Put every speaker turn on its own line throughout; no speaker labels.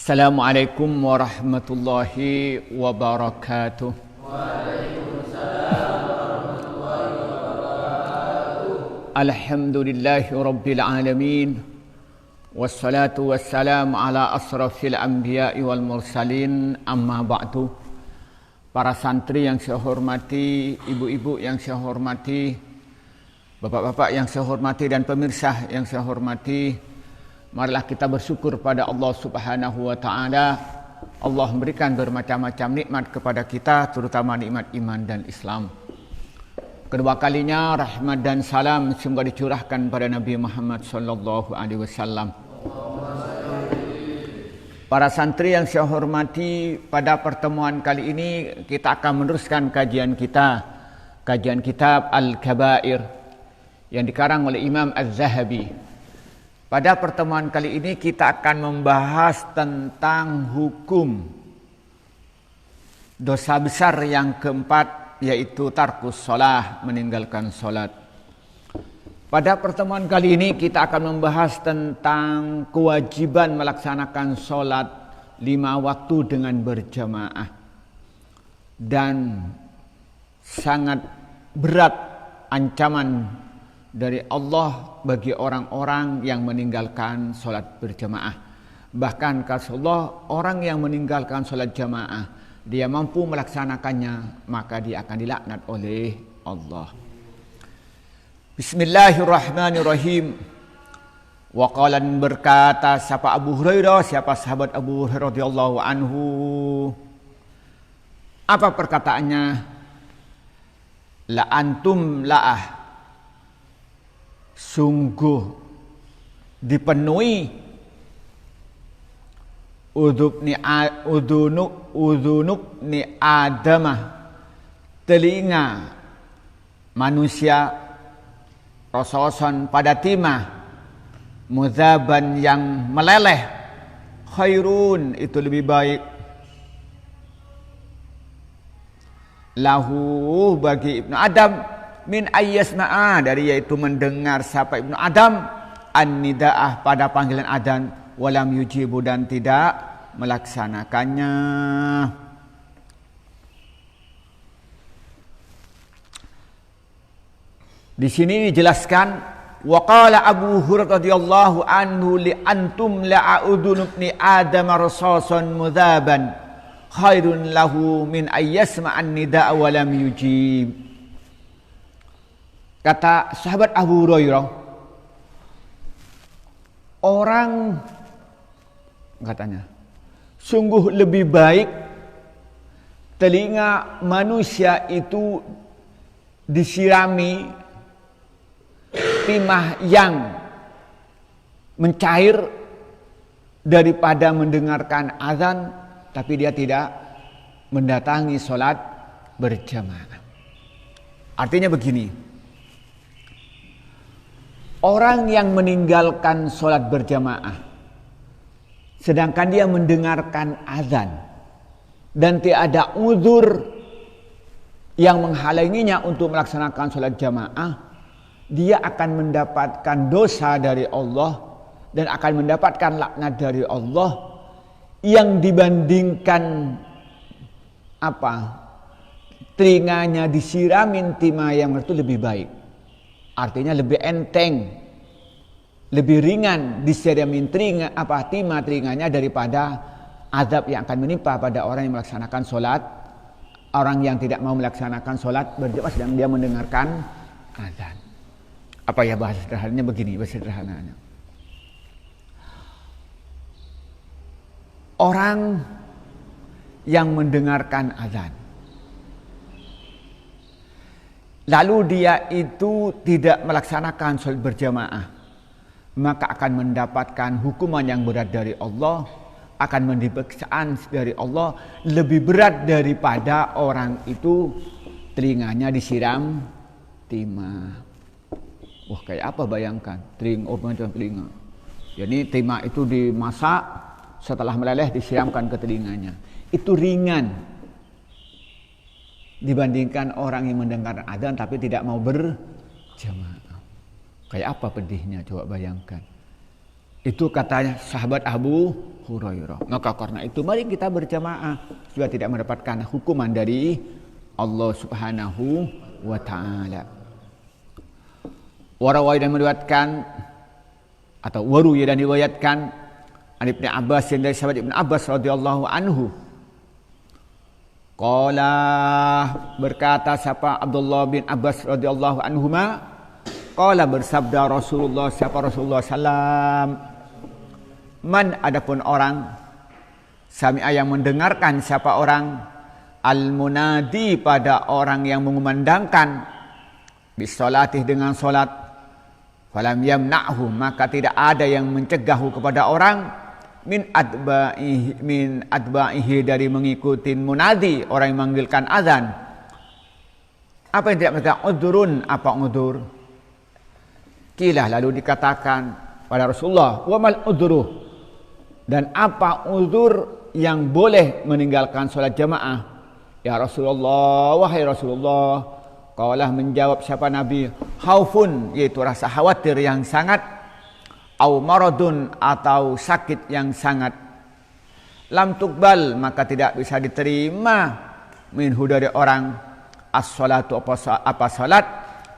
Assalamualaikum warahmatullahi wabarakatuh.
Waalaikumsalam warahmatullahi wabarakatuh.
Alhamdulillahi rabbil alamin. Wassalatu wassalamu ala asrafil anbiya'i wal mursalin. Amma ba'du. Para santri yang saya hormati, ibu-ibu yang saya hormati, bapak-bapak yang saya hormati, dan pemirsa yang saya hormati, marilah kita bersyukur pada Allah Subhanahu wa taala. Allah memberikan bermacam-macam nikmat kepada kita, terutama nikmat iman dan Islam. Kedua kalinya rahmat dan salam semoga dicurahkan pada Nabi Muhammad sallallahu alaihi wasallam. Para santri yang saya hormati, pada pertemuan kali ini kita akan meneruskan kajian kitab Al-Kabair yang dikarang oleh Imam Az-Zahabi. Pada pertemuan kali ini kita akan membahas tentang hukum dosa besar yang keempat, yaitu tarkus sholah, meninggalkan sholat. Pada pertemuan kali ini kita akan membahas tentang kewajiban melaksanakan sholat 5 waktu dengan berjamaah. Dan sangat berat ancaman dari Allah bagi orang-orang yang meninggalkan sholat berjamaah. Bahkan kata Allah, orang yang meninggalkan sholat jamaah, dia mampu melaksanakannya, maka dia akan dilaknat oleh Allah. Bismillahirrahmanirrahim. Waqalan berkata siapa Abu Hurairah, siapa sahabat Abu Hurairah radhiyallahu anhu. Apa perkataannya? La antum la'ah, sungguh dipenuhi udhunuk ni adamah, telinga manusia, rososon pada timah, muzaban yang meleleh, khairun itu lebih baik, lahu bagi Ibnu Adam, min ayyasma'a dari yaitu mendengar sapa Ibnu Adam an-nida'ah pada panggilan adzan, walam yujibu dan tidak melaksanakannya. Di sini dijelaskan wa qala Abu Hurairah radhiyallahu anhu li antum la'udun ibni adam rasasan mudzaban khairun lahu min ayyasma'an nida'a walam yujib. Kata sahabat Abu Hurairah, orang katanya sungguh lebih baik telinga manusia itu disirami timah yang mencair daripada mendengarkan azan tapi dia tidak mendatangi sholat berjamaah. Artinya begini, orang yang meninggalkan sholat berjamaah sedangkan dia mendengarkan azan dan tidak ada uzur yang menghalanginya untuk melaksanakan sholat jamaah, dia akan mendapatkan dosa dari Allah dan akan mendapatkan laknat dari Allah yang dibandingkan telinganya disiramin timah yang itu lebih baik. Artinya lebih enteng, lebih ringan disiramin timah telinganya daripada azab yang akan menimpa pada orang yang melaksanakan sholat, orang yang tidak mau melaksanakan sholat berjamaah sedang dia mendengarkan azan. Apa ya bahasa sederhananya begini, bahasa sederhananya. Orang yang mendengarkan azan lalu dia itu tidak melaksanakan sholat berjamaah, maka akan mendapatkan hukuman yang berat dari Allah, akan mendapatkan dari Allah lebih berat daripada orang itu telinganya disiram timah. Wah, kayak apa bayangkan telinga. Jadi timah itu dimasak, setelah meleleh disiramkan ke telinganya. Itu ringan dibandingkan orang yang mendengar adzan tapi tidak mau berjamaah. Kayak apa pedihnya, coba bayangkan. Itu katanya sahabat Abu Hurairah. Maka karena itu mari kita berjamaah supaya tidak mendapatkan hukuman dari Allah Subhanahu wa taala. Warawai dan meriwayatkan atau waruya dan diriwayatkan an Ibnu Abbas dari sahabat Ibnu Abbas radhiyallahu anhu. Qala berkata siapa Abdullah bin Abbas radhiyallahu anhuma, qala bersabda Rasulullah sallam, man adapun orang sami'a yang mendengarkan siapa orang al-munadi pada orang yang mengumandangkan bisolatih dengan solat, falam yamna'hu maka tidak ada yang mencegahu kepada orang min adba'ihi dari mengikuti munadi orang yang manggilkan azan. Apa yang tidak mereka udurun, apa udur? Kilah lalu dikatakan pada Rasulullah, wa mal udruh, dan apa uzur yang boleh meninggalkan solat jamaah? Ya Rasulullah, wahai Rasulullah, kaulah menjawab siapa Nabi, khaufun, yaitu rasa khawatir yang sangat, au maradun, atau sakit yang sangat, lam tuqbal maka tidak bisa diterima minhu dari orang as-salatu apa salat,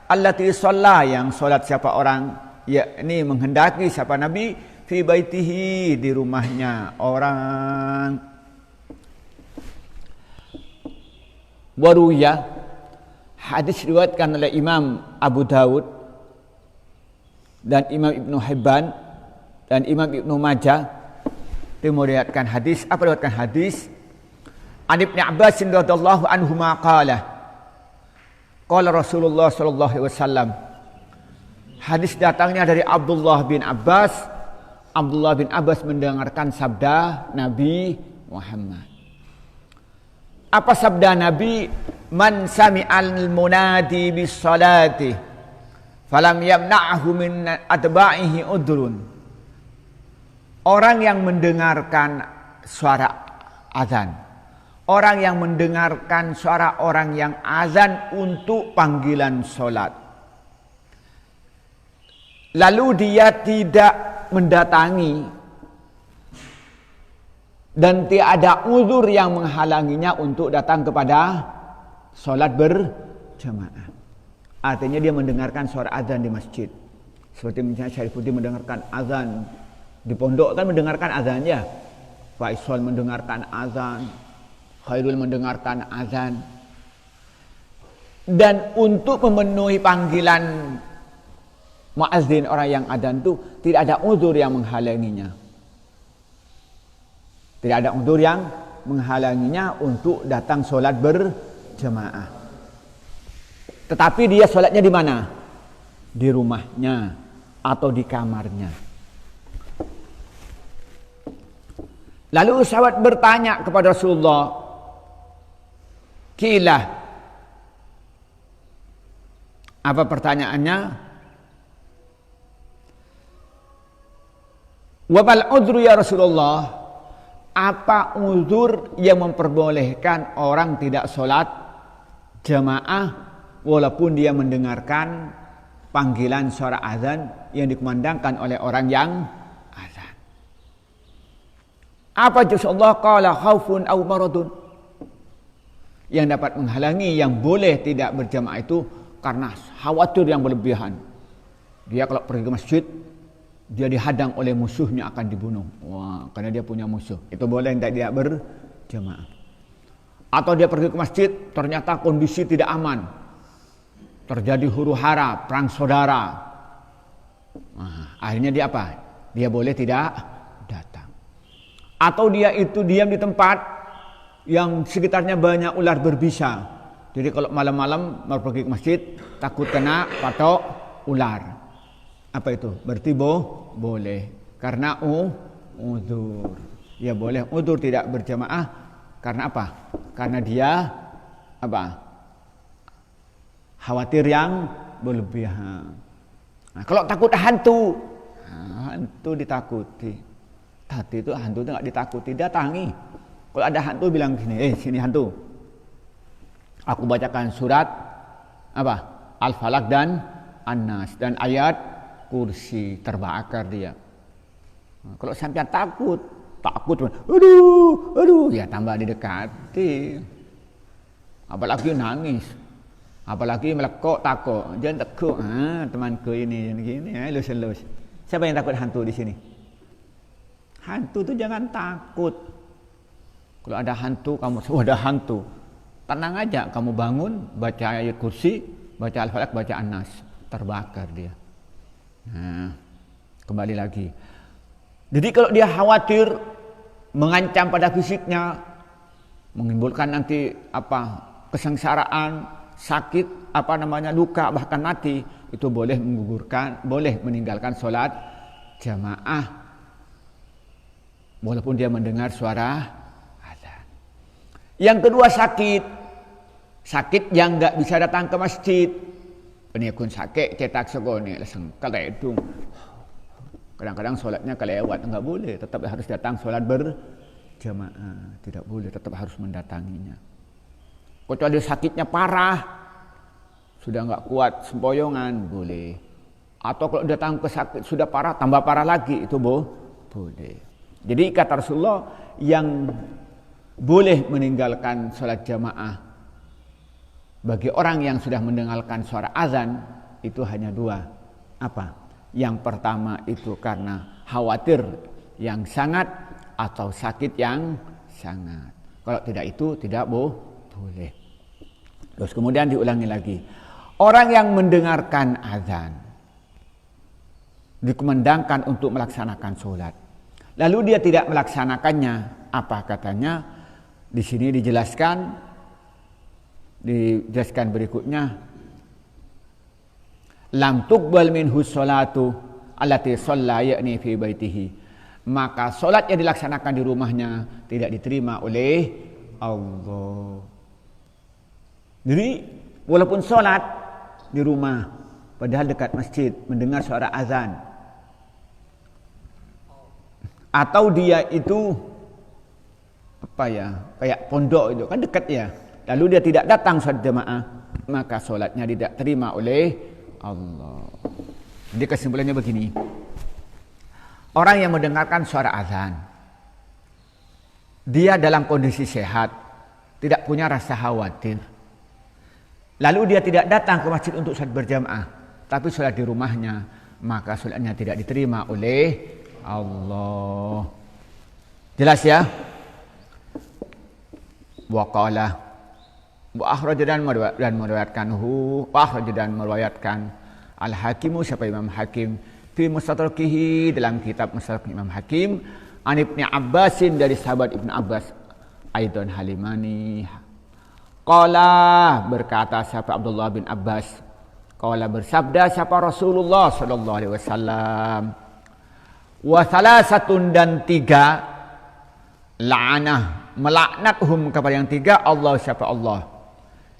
allati shalla yang salat siapa orang, yakni menghendaki siapa Nabi fi baitihi di rumahnya orang. Waruya hadis diriwayatkan oleh Imam Abu Daud dan Imam Ibnu Hibban dan Imam Ibnu Majah. Dia meriwayatkan hadis, apa diriwayatkan hadis? An Ibnu Abbas radhiyallahu anhu qala qala Rasulullah sallallahu alaihi wasallam. Hadis datangnya dari Abdullah bin Abbas. Abdullah bin Abbas mendengarkan sabda Nabi Muhammad. Apa sabda Nabi? Man sami'al munadi bis salati falam yamna'hu min atba'ihi udrun. Orang yang mendengarkan suara azan, orang yang mendengarkan suara orang yang azan untuk panggilan solat, lalu dia tidak mendatangi dan tiada uzur yang menghalanginya untuk datang kepada solat berjamaah. Artinya dia mendengarkan suara azan di masjid. Seperti misalnya Syarifuddin mendengarkan azan di pondok, kan mendengarkan azannya. Faisal mendengarkan azan, Khairul mendengarkan azan. Dan untuk memenuhi panggilan muazzin orang yang azan itu tidak ada uzur yang menghalanginya. Tidak ada uzur yang menghalanginya untuk datang solat berjamaah. Tetapi dia solatnya di mana? Di rumahnya atau di kamarnya. Lalu sahabat bertanya kepada Rasulullah, kilah, apa pertanyaannya? Wa bal udru ya Rasulullah, apa uzur yang memperbolehkan orang tidak sholat jamaah walaupun dia mendengarkan panggilan suara azan yang dikumandangkan oleh orang yang azan? Apa Rasulullah? Qala khaufun aw maradun. Yang dapat menghalangi yang boleh tidak berjamaah itu karena khawatir yang berlebihan. Dia kalau pergi ke masjid, dia dihadang oleh musuhnya akan dibunuh. Wah, karena dia punya musuh. Itu boleh tidak berjamaah. Atau dia pergi ke masjid, ternyata kondisi tidak aman. Terjadi huru-hara, perang saudara. Nah, akhirnya dia apa? Dia boleh tidak datang. Atau dia itu diam di tempat yang sekitarnya banyak ular berbisa. Jadi kalau malam-malam mau pergi ke masjid, takut kena patok ular. Apa itu? Berarti boleh. Karena uzur. Ya boleh uzur tidak berjamaah. Karena apa? Karena dia apa? Khawatir yang berlebihan. Nah, kalau takut hantu, hantu ditakuti. Tadi itu hantu itu nggak ditakuti, datangi. Kalau ada hantu bilang gini, sini hantu. Aku bacakan surat apa? Al-Falaq dan An-Nas dan ayat kursi, terbakar dia. Kalau sampean takut, aduh, ya tambah didekati. Apalagi nangis, apalagi melekok takut, jangan takut. Temanku ini gini, elus. Siapa yang takut hantu di sini? Hantu itu jangan takut. Kalau ada hantu, kamu ada hantu, tenang aja, kamu bangun, baca ayat kursi, baca Al-Falaq, baca An-Nas, terbakar dia. Nah, kembali lagi. Jadi kalau dia khawatir mengancam pada fisiknya, menimbulkan nanti kesengsaraan, sakit, luka, bahkan mati, itu boleh meninggalkan sholat jamaah walaupun dia mendengar suara azan. Yang kedua, sakit yang nggak bisa datang ke masjid. Ini kun sakit cetak segoni langsung keledung. Kadang-kadang sholatnya kelewat, nggak boleh, tetap harus datang sholat berjamaah, tidak boleh, tetap harus mendatanginya. Kecuali sakitnya parah, sudah nggak kuat sempoyongan, boleh. Atau kalau datang ke sakit sudah parah, tambah parah lagi, itu boleh. Jadi kata Rasulullah, yang boleh meninggalkan sholat jamaah bagi orang yang sudah mendengarkan suara azan itu hanya dua. Apa? Yang pertama itu karena khawatir yang sangat atau sakit yang sangat. Kalau tidak itu tidak boleh. Terus kemudian diulangi lagi. Orang yang mendengarkan azan dikumandangkan untuk melaksanakan sholat. Lalu dia tidak melaksanakannya. Apa katanya? Di sini dijelaskan berikutnya. Lam tuqbal minhu sholatu allati shalla ya'ni fi baitihi. Maka solat yang dilaksanakan di rumahnya tidak diterima oleh Allah. Jadi walaupun solat di rumah, padahal dekat masjid, mendengar suara azan, atau dia itu kayak pondok itu kan dekat ya, lalu dia tidak datang sholat jamaah, maka solatnya tidak terima oleh Allah. Jadi kesimpulannya begini. Orang yang mendengarkan suara azan, dia dalam kondisi sehat, tidak punya rasa khawatir. Lalu dia tidak datang ke masjid untuk sholat berjamaah, tapi sholat di rumahnya, maka sholatnya tidak diterima oleh Allah. Jelas ya? Waqala wa akhraj dan meriwayatkan Al-Hakimu, siapa Imam Hakim, fi Mustadrakihi, dalam kitab Mustadrak Imam Hakim, an Ibnu Abbasin, dari sahabat Ibnu Abbas, Aidon Halimani. Qala, berkata siapa Abdullah bin Abbas, qala, bersabda siapa Rasulullah sallallahu alaihi wasallam, wa salasatun, dan tiga, la'anah, melaknathum, kepada yang tiga Allah, siapa Allah.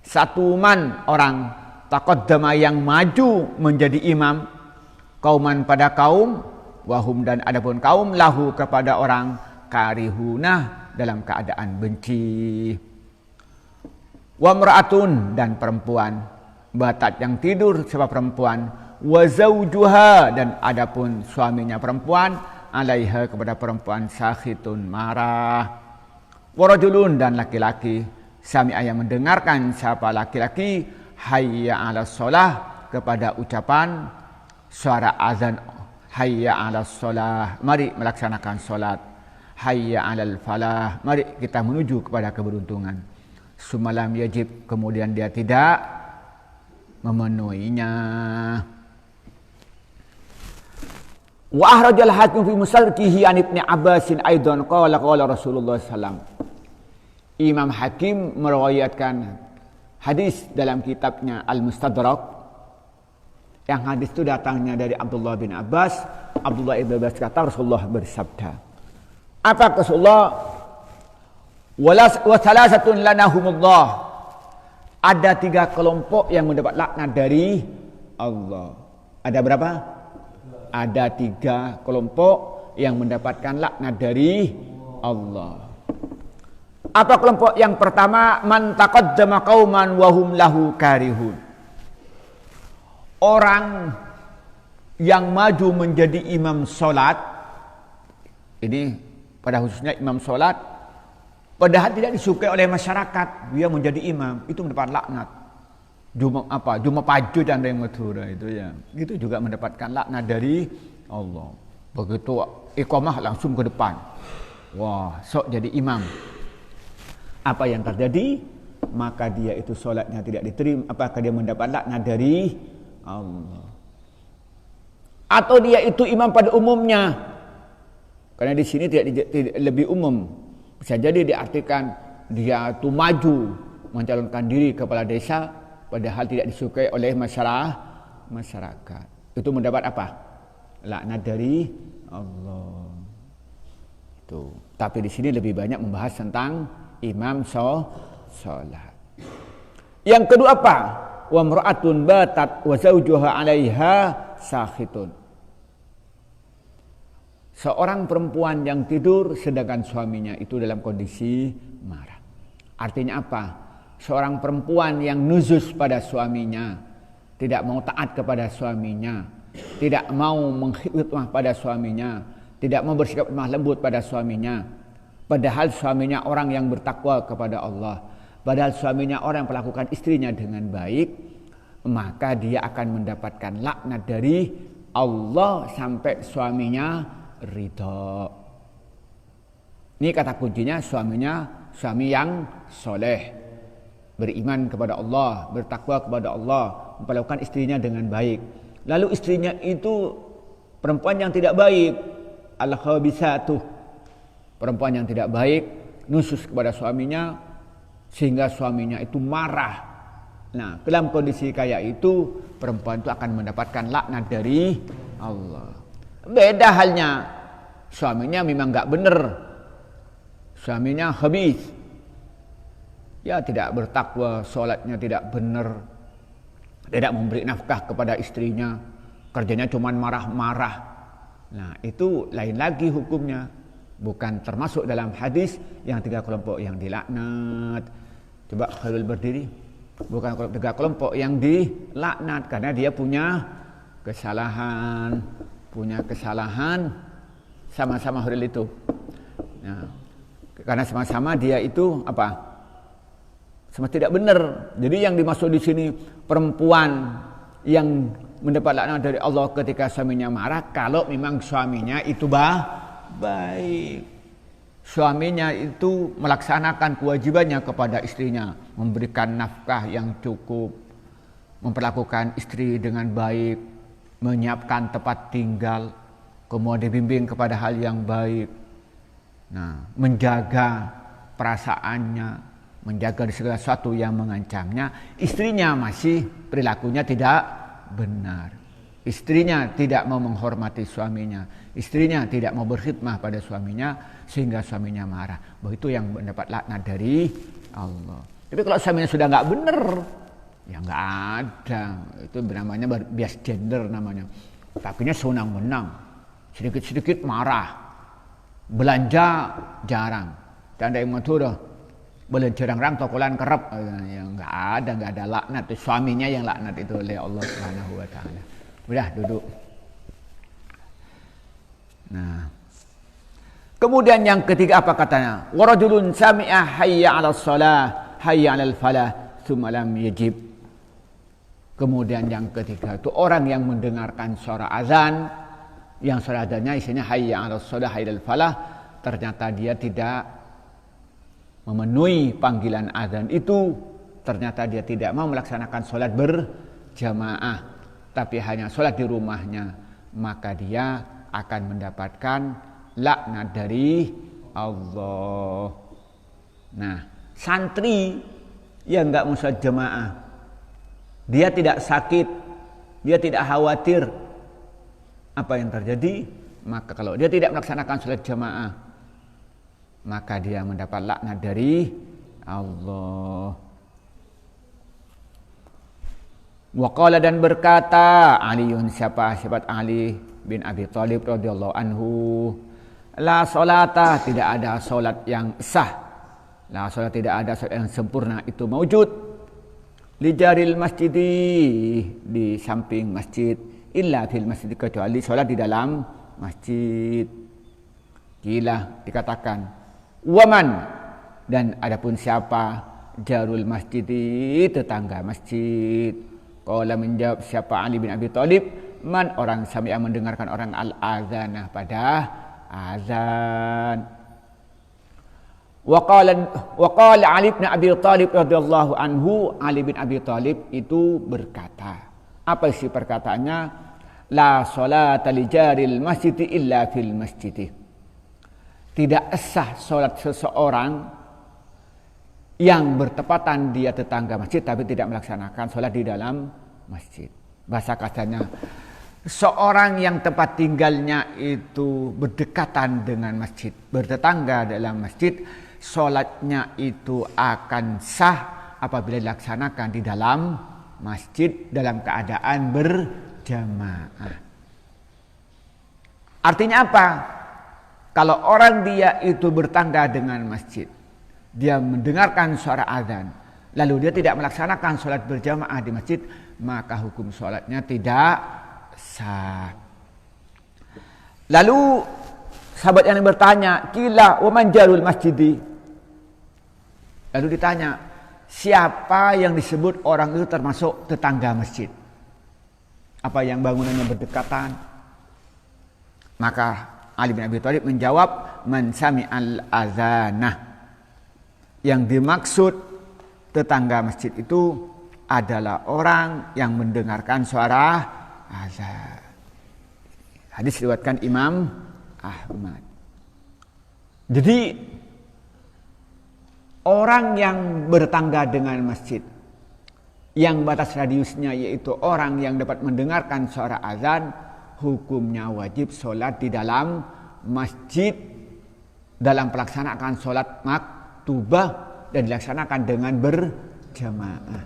Satu man, orang, taqaddama, yang maju menjadi imam, kauman, pada kaum, wahum, dan adapun kaum, lahu, kepada orang, karihunah, dalam keadaan benci. Wa mra'atun, dan perempuan, batat, yang tidur, siapa perempuan, wa zawjuha, dan adapun suaminya perempuan, alaiha, kepada perempuan, sakhitun, marah. Wa rajulun, dan laki-laki, sami'a, yang mendengarkan, siapa laki-laki, hayya 'alas shalah, kepada ucapan suara azan, hayya 'alas shalah, mari melaksanakan salat, hayya 'alal falah, mari kita menuju kepada keberuntungan. Sumalam yajib, kemudian dia tidak memenuhinya. Wa akhrajal Hakim fi Mustadrakihi an Ibnu Abbasin aidan qala Rasulullah sallallahu alaihi wasallam. Imam Hakim meriwayatkan hadis dalam kitabnya Al-Mustadrak, yang hadis itu datangnya dari Abdullah bin Abbas. Abdullah bin Abbas kata Rasulullah bersabda. Apa Rasulullah? Wa salasatun lanahumullah. Ada tiga kelompok yang mendapat laknat dari Allah. Ada berapa? Ada tiga kelompok yang mendapatkan laknat dari Allah. Apa kelompok yang pertama? Man taqaddama qauman wa hum lahu karihun. Orang yang maju menjadi imam salat, Ini pada khususnya imam sholat, padahal tidak disukai oleh masyarakat, dia menjadi imam, itu mendapat laknat. Cuma paju canda yang Madura itu ya. Itu juga mendapatkan laknat dari Allah. Begitu iqamah langsung ke depan. Wah, sok jadi imam. Apa yang terjadi? Maka dia itu sholatnya tidak diterima. Apakah dia mendapat laknat dari Allah? Atau dia itu imam pada umumnya? Karena di sini tidak lebih umum. Bisa jadi diartikan dia itu maju mencalonkan diri kepala desa, padahal tidak disukai oleh masyarakat. Itu mendapat apa? Laknat dari Allah. Itu. Tapi di sini lebih banyak membahas tentang imam sholat. Yang kedua apa? Wa mra'atun batat wa zawjuha 'alaiha sakhitun. Seorang perempuan yang tidur sedangkan suaminya itu dalam kondisi marah. Artinya apa? Seorang perempuan yang nuzus pada suaminya, tidak mau taat kepada suaminya, tidak mau menghidmah pada suaminya, tidak mau bersikap lemah lembut pada suaminya. Padahal suaminya orang yang bertakwa kepada Allah. Padahal suaminya orang yang melakukan istrinya dengan baik, maka dia akan mendapatkan laknat dari Allah sampai suaminya ridha. Ini kata kuncinya suami yang soleh, beriman kepada Allah, bertakwa kepada Allah, memperlakukan istrinya dengan baik. Lalu istrinya itu perempuan yang tidak baik, al-khabisatuh, perempuan yang tidak baik, nusus kepada suaminya sehingga suaminya itu marah. Nah, dalam kondisi kayak itu perempuan itu akan mendapatkan laknat dari Allah. Beda halnya suaminya memang enggak benar, suaminya khabis, ya tidak bertakwa, sholatnya tidak benar, tidak memberi nafkah kepada istrinya, kerjanya cuma marah-marah. Nah, itu lain lagi hukumnya, bukan termasuk dalam hadis yang 3 kelompok yang dilaknat. Coba Khalil berdiri. Bukan 3 kelompok yang dilaknat karena dia punya kesalahan sama-sama Khalil itu. Nah, karena sama-sama dia itu apa? Sama tidak benar. Jadi yang dimaksud di sini perempuan yang mendapat laknat dari Allah ketika suaminya marah kalau memang suaminya itu baik. Suaminya itu melaksanakan kewajibannya kepada istrinya, memberikan nafkah yang cukup, memperlakukan istri dengan baik, menyiapkan tempat tinggal, kemudian dibimbing kepada hal yang baik. Nah, menjaga perasaannya, menjaga segala sesuatu yang mengancamnya. Istrinya masih perilakunya tidak benar. Istrinya tidak mau menghormati suaminya. Istrinya tidak mau berkhidmah pada suaminya sehingga suaminya marah. Bahwa itu yang mendapat laknat dari Allah. Tapi kalau suaminya sudah nggak benar, ya nggak ada. Itu namanya bias gender namanya. Tapinya senang-menang, sedikit-sedikit marah, belanja jarang. Tanda yang Madura, belanja jarang tokolan kerap. Ya nggak ada laknat. Itu suaminya yang laknat itu oleh Allah Subhanahu Wa Taala. Udah duduk. Nah, kemudian yang ketiga apa katanya? Warajulun sami'a hayya 'alas shalah, hayya 'alal falah, tsumma lam yajib. Kemudian yang ketiga itu orang yang mendengarkan suara azan, yang suara azannya isinya hayya 'alas shalah, hayya 'alal falah, ternyata dia tidak memenuhi panggilan azan itu, ternyata dia tidak mau melaksanakan sholat berjamaah, tapi hanya sholat di rumahnya, maka dia akan mendapatkan laknat dari Allah. Nah, santri yang enggak mau sholat jamaah, dia tidak sakit, dia tidak khawatir apa yang terjadi, maka kalau dia tidak melaksanakan sholat jamaah, maka dia mendapat laknat dari Allah. Waqala dan berkata Aliun, siapa Ali bin Abi Thalib radhiyallahu anhu, la salata, tidak ada salat yang sah, la salat, tidak ada salat yang sempurna itu maujud li jaril masjidi, di samping masjid, illa fil masjid, kecuali salat di dalam masjid. Kila dikatakan, waman, dan adapun siapa jarul masjid, tetangga masjid. Qala menjawab siapa Ali bin Abi Thalib, man, orang sami'a mendengarkan orang al-azanah pada azan. Wa qala Ali bin Abi Thalib radhiyallahu anhu, Ali bin Abi Thalib itu berkata, apa isi perkataannya? La salata li jaril masjid illa fil masjid. Tidak sah salat seseorang yang bertepatan dia tetangga masjid tapi tidak melaksanakan salat di dalam masjid. Bahasa kasarnya, seorang yang tempat tinggalnya itu berdekatan dengan masjid, bertetangga dalam masjid, sholatnya itu akan sah apabila dilaksanakan di dalam masjid dalam keadaan berjamaah. Artinya apa? Kalau orang dia itu bertangga dengan masjid, dia mendengarkan suara azan, lalu dia tidak melaksanakan sholat berjamaah di masjid, maka hukum sholatnya tidak sah. Lalu sahabat yang bertanya, kila wa man jarul masjidi. Lalu ditanya, siapa yang disebut orang itu termasuk tetangga masjid? Apa yang bangunannya berdekatan? Maka Ali bin Abi Thalib menjawab, man sami'al azanah. Yang dimaksud tetangga masjid itu adalah orang yang mendengarkan suara azan. Hadis diriwayatkan Imam Ahmad. Jadi orang yang bertangga dengan masjid, yang batas radiusnya yaitu orang yang dapat mendengarkan suara azan, hukumnya wajib sholat di dalam masjid dalam pelaksanaan sholat maktubah dan dilaksanakan dengan berjamaah.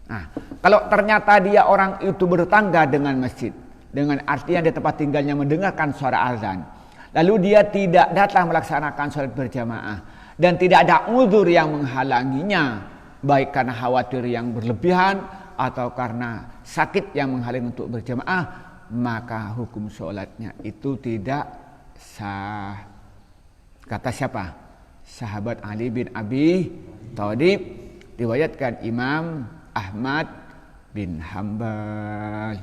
Nah, kalau ternyata dia orang itu bertangga dengan masjid, dengan artian di tempat tinggalnya mendengarkan suara azan, lalu dia tidak datang melaksanakan sholat berjamaah dan tidak ada uzur yang menghalanginya, baik karena khawatir yang berlebihan atau karena sakit yang menghalangi untuk berjamaah, maka hukum sholatnya itu tidak sah. Kata siapa? Sahabat Ali bin Abi Thalib, riwayatkan Imam Ahmad bin Hambal.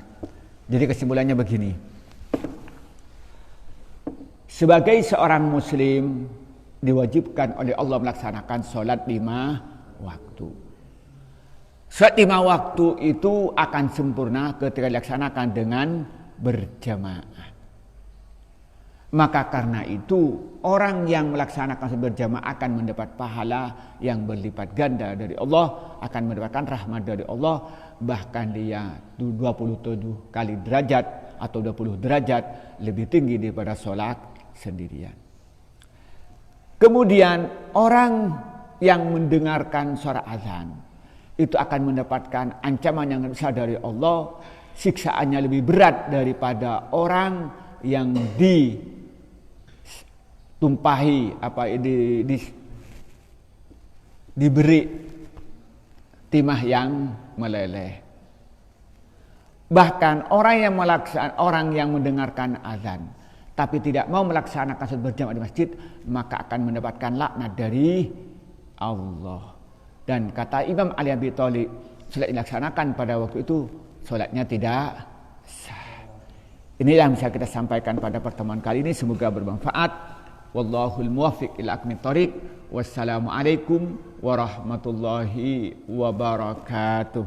Jadi kesimpulannya begini. Sebagai seorang muslim diwajibkan oleh Allah melaksanakan sholat 5 waktu. Sholat 5 waktu itu akan sempurna ketika dilaksanakan dengan berjamaah. Maka karena itu orang yang melaksanakan sholat berjamaah akan mendapat pahala yang berlipat ganda dari Allah, akan mendapatkan rahmat dari Allah, bahkan dia 27 kali derajat atau 20 derajat lebih tinggi daripada sholat sendirian. Kemudian orang yang mendengarkan suara azan itu akan mendapatkan ancaman yang besar dari Allah, siksaannya lebih berat daripada orang yang ditumpahi diberi timah yang meleleh. Bahkan orang yang mendengarkan azan tapi tidak mau melaksanakan sholat berjamaah di masjid, maka akan mendapatkan laknat dari Allah. Dan kata Imam Ali bin Abi Thalib, sholat dilaksanakan pada waktu itu, sholatnya tidak sah. Inilah yang bisa kita sampaikan pada pertemuan kali ini, semoga bermanfaat. Wallahul muwaffiq ila aqwamit thoriq. Wassalamualaikum warahmatullahi wabarakatuh.